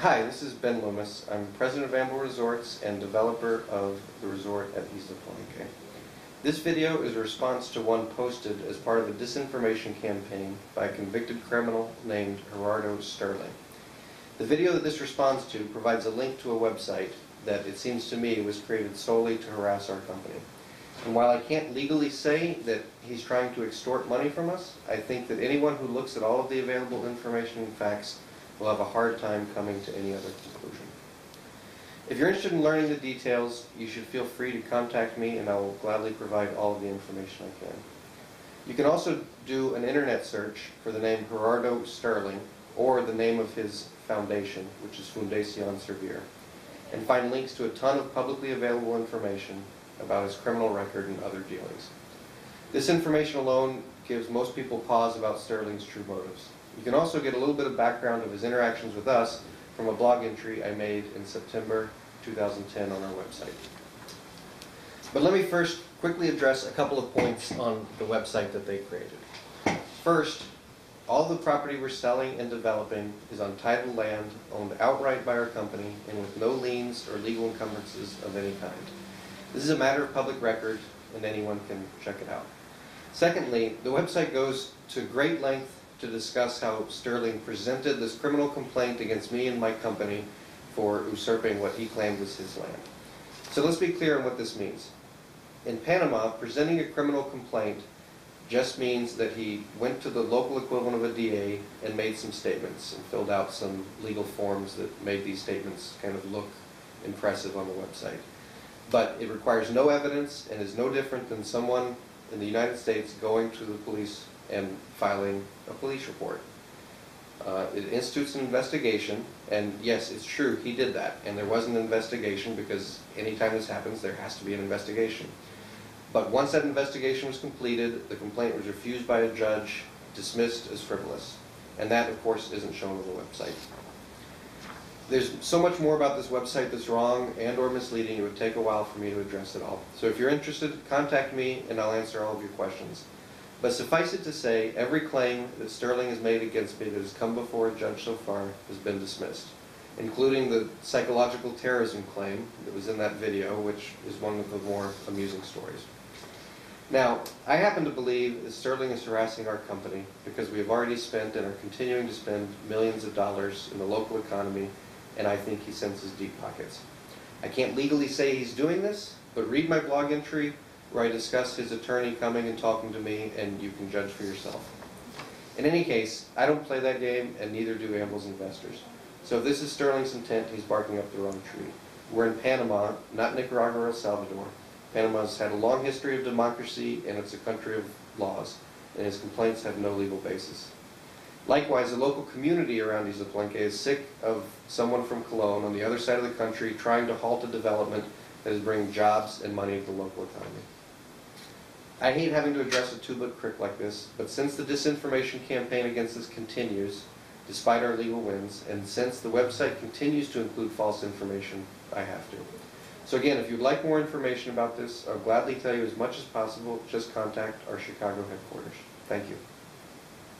Hi, this is Ben Loomis. I'm president of Amble Resorts and developer of the resort at Isla Palenque. This video is a response to one posted as part of a disinformation campaign by a convicted criminal named Gerardo Sterling. The video that this responds to provides a link to a website that, it seems to me, was created solely to harass our company. And while I can't legally say that he's trying to extort money from us, I think that anyone who looks at all of the available information and facts will have a hard time coming to any other conclusion. If you're interested in learning the details, you should feel free to contact me and I will gladly provide all of the information I can. You can also do an internet search for the name Gerardo Sterling or the name of his foundation, which is Fundacion Servir, and find links to a ton of publicly available information about his criminal record and other dealings. This information alone gives most people pause about Sterling's true motives. You can also get a little bit of background of his interactions with us from a blog entry I made in September 2010 on our website. But let me first quickly address a couple of points on the website that they created. First, all the property we're selling and developing is on titled land owned outright by our company and with no liens or legal encumbrances of any kind. This is a matter of public record and anyone can check it out. Secondly, the website goes to great length to discuss how Sterling presented this criminal complaint against me and my company for usurping what he claimed was his land. So let's be clear on what this means. In Panama, presenting a criminal complaint just means that he went to the local equivalent of a DA and made some statements and filled out some legal forms that made these statements kind of look impressive on the website. But it requires no evidence and is no different than someone in the United States going to the police and filing a police report. It institutes an investigation, and yes, it's true, he did that, and there was an investigation because anytime this happens, there has to be an investigation. But once that investigation was completed, the complaint was refused by a judge, dismissed as frivolous, and that, of course, isn't shown on the website. There's so much more about this website that's wrong and or misleading, it would take a while for me to address it all. So if you're interested, contact me and I'll answer all of your questions. But suffice it to say, every claim that Sterling has made against me that has come before a judge so far has been dismissed, including the psychological terrorism claim that was in that video, which is one of the more amusing stories. Now, I happen to believe that Sterling is harassing our company because we have already spent and are continuing to spend millions of dollars in the local economy, and I think he senses deep pockets. I can't legally say he's doing this, but read my blog entry where I discuss his attorney coming and talking to me, and you can judge for yourself. In any case, I don't play that game, and neither do Amble's investors. So if this is Sterling's intent, he's barking up the wrong tree. We're in Panama, not Nicaragua or El Salvador. Panama's had a long history of democracy, and it's a country of laws, and his complaints have no legal basis. Likewise, the local community around Isla Palenque is sick of someone from Cologne on the other side of the country trying to halt a development that is bringing jobs and money to the local economy. I hate having to address a two-book crick like this, but since the disinformation campaign against us continues, despite our legal wins, and since the website continues to include false information, I have to. So again, if you'd like more information about this, I'll gladly tell you as much as possible. Just contact our Chicago headquarters. Thank you.